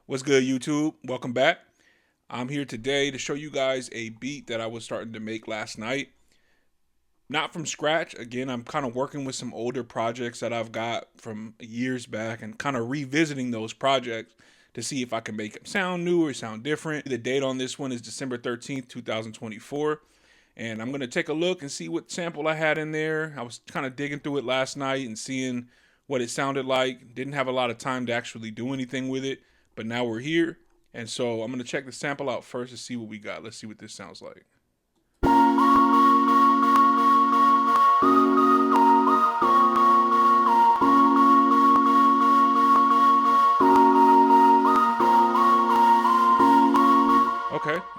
What's good, YouTube? Welcome back. I'm here today to show you guys a beat that I was starting to make last night. Not from scratch. Again, I'm kind of working with some older projects that I've got from years back and kind of revisiting those projects to see if I can make them sound new or sound different. The date on this one is December 13th, 2024. And I'm going to take a look and see what sample I had in there. I was kind of digging through it last night and seeing what it sounded like. Didn't have a lot of time to actually do anything with it, but now we're here. And so I'm going to check the sample out first to see what we got. Let's see what this sounds like.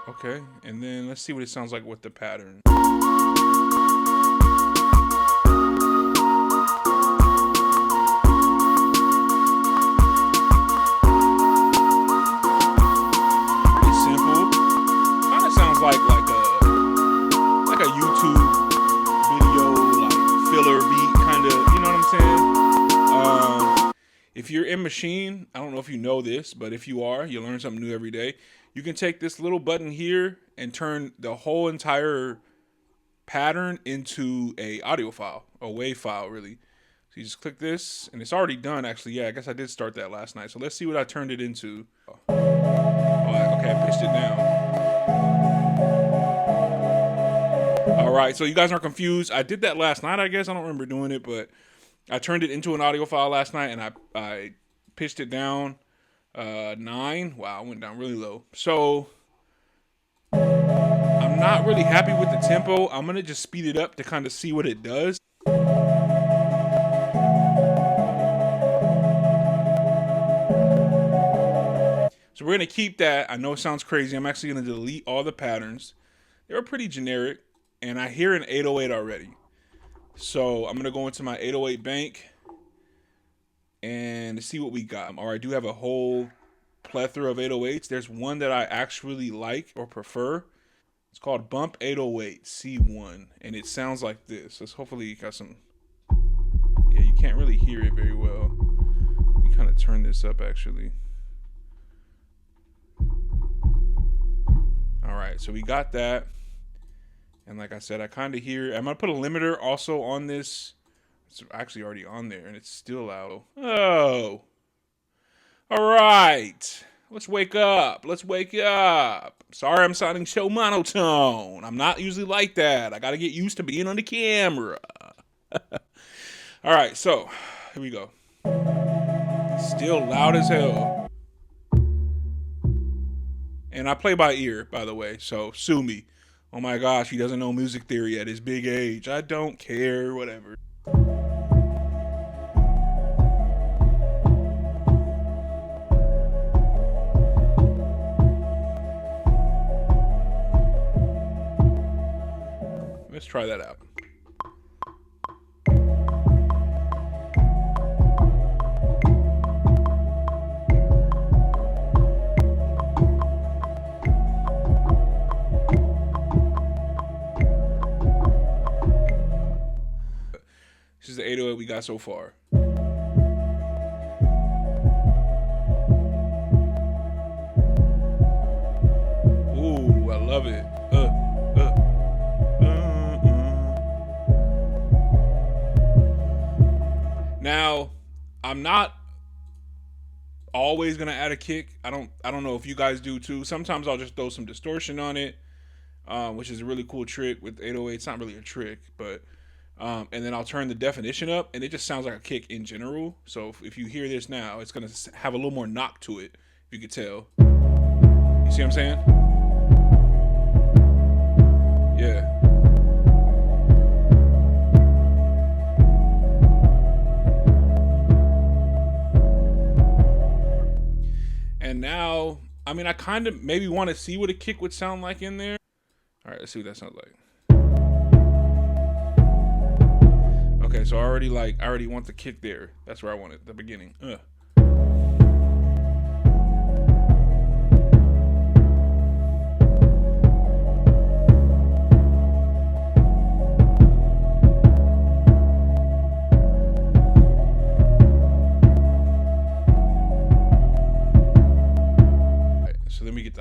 Okay. And then let's see what it sounds like with the pattern. Pretty simple. Kind of sounds like a YouTube video, like filler beat, kind of. You know what I'm saying? If you're in Machine, I don't know if you know this, but if you are, you learn something new every day. You can take this little button here and turn the whole entire pattern into a audio file, a WAV file, really. So you just click this, and it's already done, actually. Yeah, I guess I did start that last night. So let's see what I turned it into. Okay, I pitched it down. All right, so you guys aren't confused. I did that last night, I guess. I don't remember doing it, but I turned it into an audio file last night, and I pitched it down 9. Wow, I went down really low. So I'm not really happy with the tempo. I'm going to just speed it up to kind of see what it does. So we're going to keep that. I know it sounds crazy. I'm actually going to delete all the patterns. They were pretty generic, and I hear an 808 already. So I'm going to go into my 808 bank and see what we got. All right, I do have a whole plethora of 808s. There's one that I actually like or prefer. It's called Bump 808 C1, and it sounds like this. Let's hopefully you got some. Yeah, you can't really hear it very well. We kind of turn this up actually. All right, so we got that. And like I said, I kind of hear. I'm gonna put a limiter also on this. It's actually already on there, and it's still loud. Oh, all right. Let's wake up. Let's wake up. Sorry, I'm sounding so monotone. I'm not usually like that. I got to get used to being on the camera. All right, so here we go. Still loud as hell. And I play by ear, by the way, so sue me. Oh my gosh, he doesn't know music theory at his big age. I don't care, whatever. Let's try that out. This is the 808 we got so far. Ooh, I love it. Now, I'm not always gonna add a kick. I don't know if you guys do too. Sometimes I'll just throw some distortion on it, which is a really cool trick with 808. It's not really a trick, but and then I'll turn the definition up, and it just sounds like a kick in general. So if you hear this now, it's gonna have a little more knock to it. If you could tell. You see what I'm saying? Yeah. And now, I mean, I kind of maybe want to see what a kick would sound like in there. All right, let's see what that sounds like. Okay, so I already want the kick there. That's where I want it, the beginning.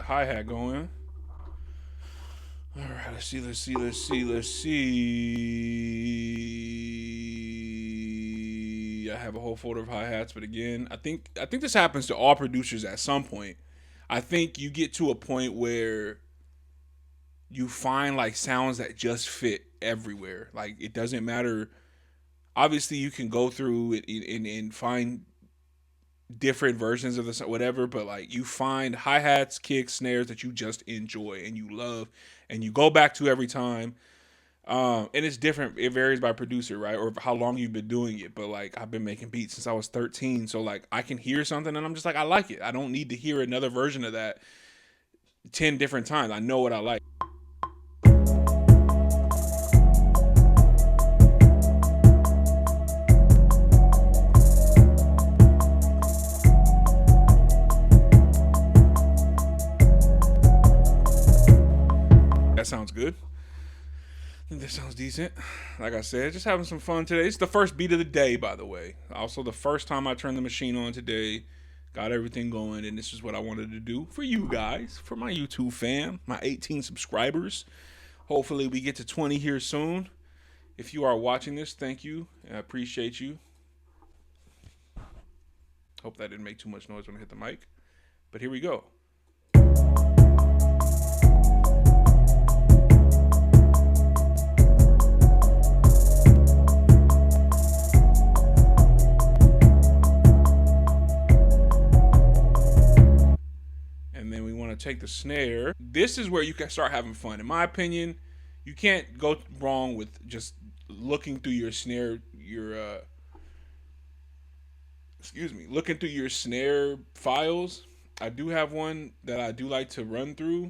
hi-hat going. All right, let's see. I have a whole folder of hi-hats, but again, I think this happens to all producers at some point. I think you get to a point where you find like sounds that just fit everywhere. Like it doesn't matter. Obviously, you can go through it and find different versions of the song, whatever, but like you find hi-hats, kicks, snares that you just enjoy and you love and you go back to every time. And it's different. It varies by producer, right? Or how long you've been doing it. But like I've been making beats since I was 13. So like I can hear something and I'm just like, I like it. I don't need to hear another version of that 10 different times. I know what I like. That sounds good. I think that sounds decent. Like I said, just having some fun today. It's the first beat of the day, by the way. Also, the first time I turned the machine on today. Got everything going, and this is what I wanted to do for you guys, for my YouTube fam, my 18 subscribers. Hopefully, we get to 20 here soon. If you are watching this, thank you. I appreciate you. Hope that didn't make too much noise when I hit the mic. But here we go. Take the snare. This is where you can start having fun. In my opinion, you can't go wrong with just looking through your snare, looking through your snare files. I do have one that I do like to run through.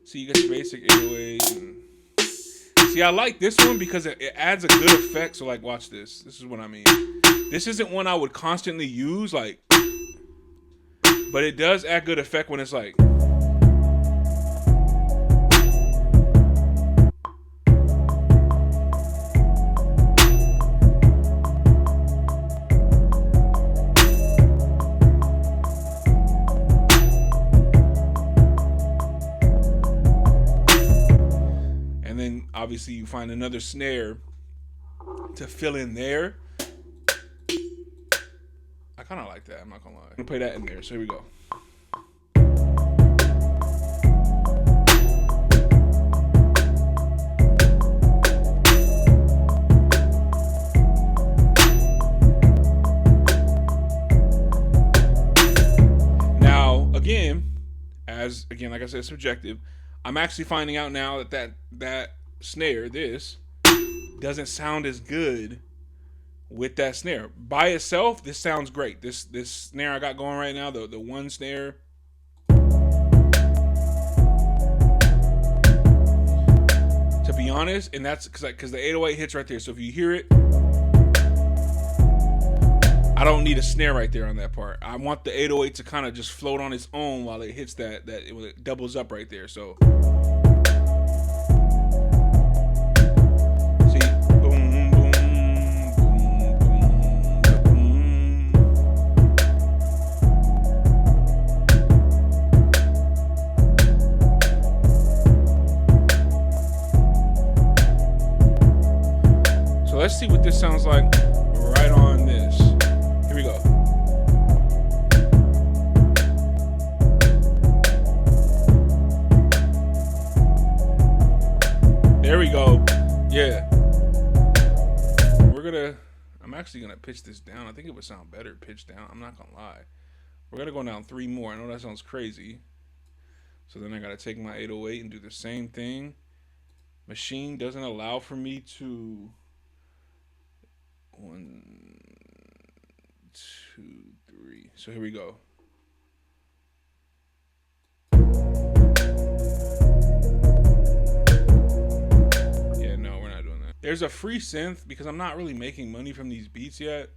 See, you got your basic 808. See, I like this one because it adds a good effect. So, like, watch this. This is what I mean. This isn't one I would constantly use, like, but it does add good effect when it's like. And then obviously you find another snare to fill in there. I kind of like that. I'm not gonna lie. I'm gonna play that in there. So here we go. Now, again, like I said, subjective. I'm actually finding out now that snare, this, doesn't sound as good with that snare. By itself, this sounds great. This snare I got going right now, the one snare. To be honest, and that's because the 808 hits right there. So if you hear it, I don't need a snare right there on that part. I want the 808 to kind of just float on its own while it hits that it doubles up right there. So let's see what this sounds like right on this. Here we go. There we go. Yeah. I'm actually gonna pitch this down. I think it would sound better pitched down. I'm not gonna lie. We're gonna go down 3 more. I know that sounds crazy. So then I gotta take my 808 and do the same thing. Machine doesn't allow for me to 1, 2, 3. So here we go. Yeah, no, we're not doing that. There's a free synth because I'm not really making money from these beats yet.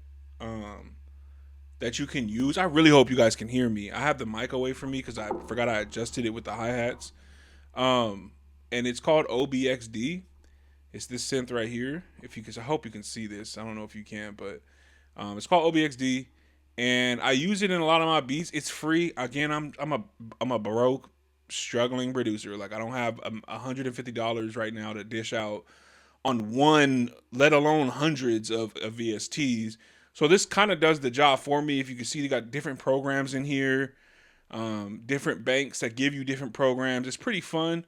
That you can use. I really hope you guys can hear me. I have the mic away from me because I forgot I adjusted it with the hi-hats. And it's called OBXD. It's this synth right here. I hope you can see this. I don't know if you can, but it's called OBXD, and I use it in a lot of my beats. It's free. Again, I'm a broke, struggling producer. Like I don't have $150 right now to dish out on one, let alone hundreds of VSTs. So this kind of does the job for me. If you can see, they got different programs in here, different banks that give you different programs. It's pretty fun.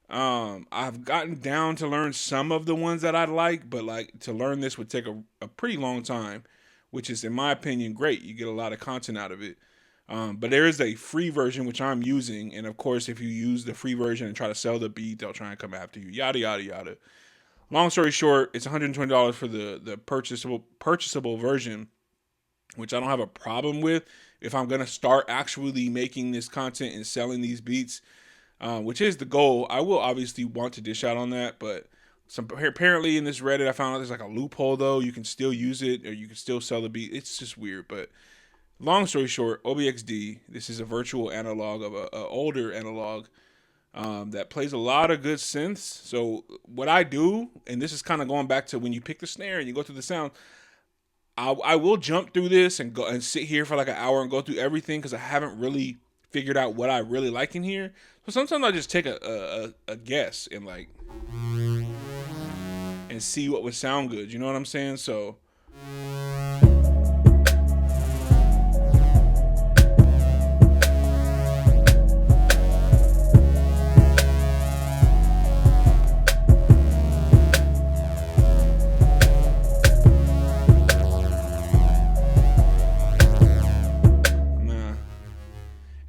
I've gotten down to learn some of the ones that I like, but like to learn this would take a pretty long time, which is, in my opinion, great. You get a lot of content out of it. But there is a free version which I'm using, and of course, if you use the free version and try to sell the beat, they'll try and come after you. Yada yada yada. Long story short, it's $120 for the purchasable version, which I don't have a problem with. If I'm gonna start actually making this content and selling these beats, which is the goal, I will obviously want to dish out on that. But apparently in this Reddit, I found out there's like a loophole though. You can still use it or you can still sell the beat. It's just weird. But long story short, OBXD. This is a virtual analog of a older analog that plays a lot of good synths. So what I do, and this is kind of going back to when you pick the snare and you go through the sound, I will jump through this and go and sit here for like an hour and go through everything because I haven't really figured out what I really like in here. So sometimes I just take a guess and like and see what would sound good. You know what I'm saying? So nah,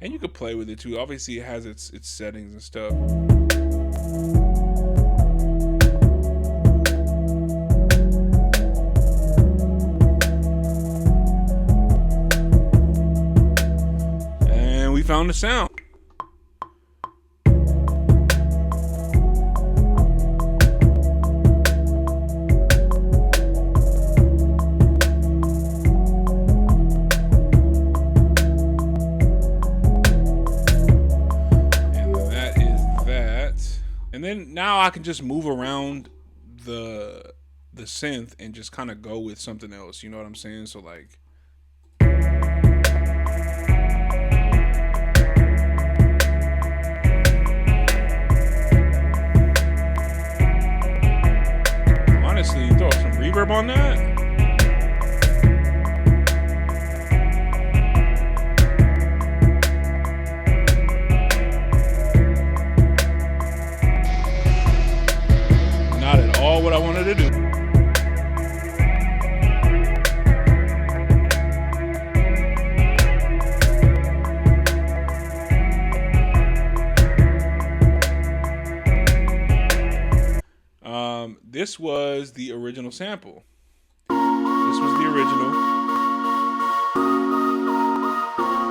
and you could play with it too. Obviously, it has its settings and stuff. And we found the sound. And then now I can just move around the synth and just kind of go with something else. You know what I'm saying? So like, honestly, throw some reverb on that. Not at all what I wanted to do. This was the original sample. This was the original.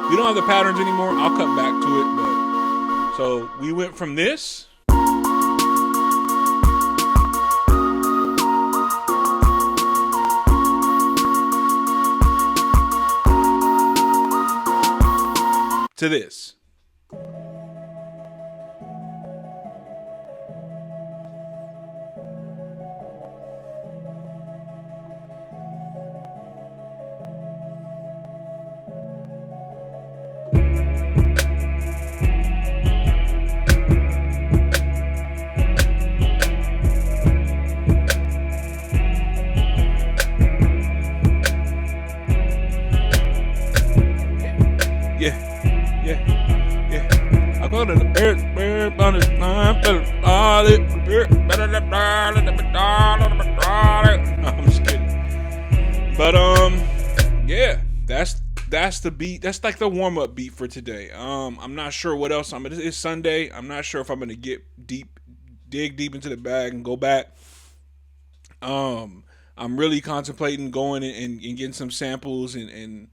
We don't have the patterns anymore. I'll cut back to it, but so we went from this to this. Yeah. I go to the bird on the I'm just kidding. But yeah, that's the beat. That's like the warm up beat for today. I'm not sure what else. It's Sunday. I'm not sure if I'm gonna dig deep into the bag and go back. I'm really contemplating going and getting some samples and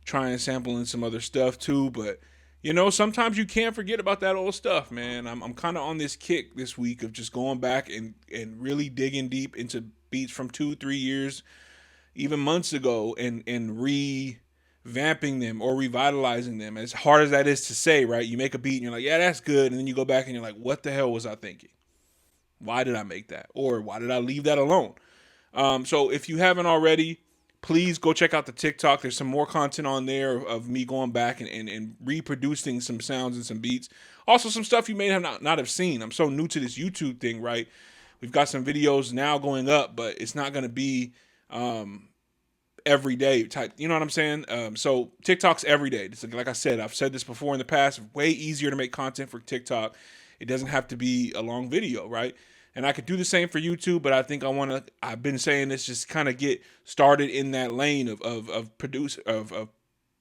trying sampling some other stuff too. But you know, sometimes you can't forget about that old stuff, man. I'm kind of on this kick this week of just going back and really digging deep into beats from 2-3 years, even months ago, and revamping them or revitalizing them. As hard as that is to say, right? You make a beat and you're like, yeah, that's good, and then you go back and you're like, what the hell was I thinking? Why did I make that? Or why did I leave that alone? So if you haven't already, please go check out the TikTok. There's some more content on there of me going back and reproducing some sounds and some beats. Also, some stuff you may have not have seen. I'm so new to this YouTube thing, right? We've got some videos now going up, but it's not going to be every day type. You know what I'm saying? So TikTok's every day. It's like I said, I've said this before in the past. Way easier to make content for TikTok. It doesn't have to be a long video, right? And I could do the same for YouTube, but I think I've been saying this, just kind of get started in that lane of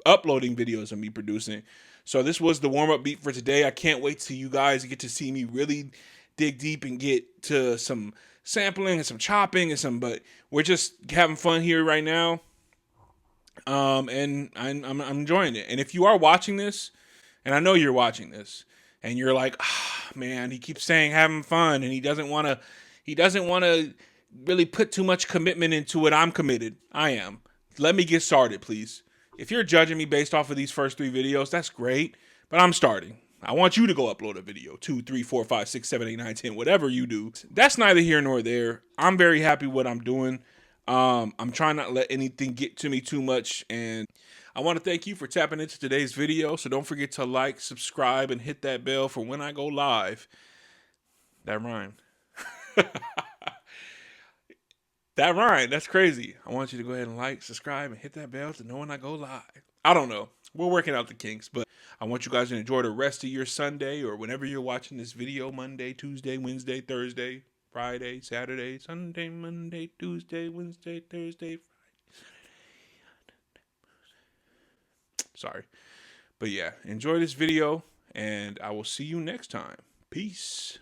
uploading videos and me producing. So this was the warm up beat for today. I can't wait till you guys get to see me really dig deep and get to some sampling and some chopping and but we're just having fun here right now. And I'm enjoying it. And if you are watching this, and I know you're watching this, and you're like, man, he keeps saying having fun, and he doesn't want to really put too much commitment into it. I'm committed. I am. Let me get started, please. If you're judging me based off of these first 3 videos, that's great, but I'm starting. I want you to go upload a video. 2, 3, 4, 5, 6, 7, 8, 9, 10, whatever you do. That's neither here nor there. I'm very happy with what I'm doing. I'm trying not to let anything get to me too much, and I want to thank you for tapping into today's video. So don't forget to like, subscribe, and hit that bell for when I go live. That rhymed. That rhymed. That's crazy. I want you to go ahead and like, subscribe, and hit that bell to know when I go live. I don't know. We're working out the kinks, but I want you guys to enjoy the rest of your Sunday or whenever you're watching this video. Monday, Tuesday, Wednesday, Thursday, Friday, Saturday, Sunday, Monday, Tuesday, Wednesday, Thursday, Friday. Sorry. But yeah, enjoy this video, and I will see you next time. Peace.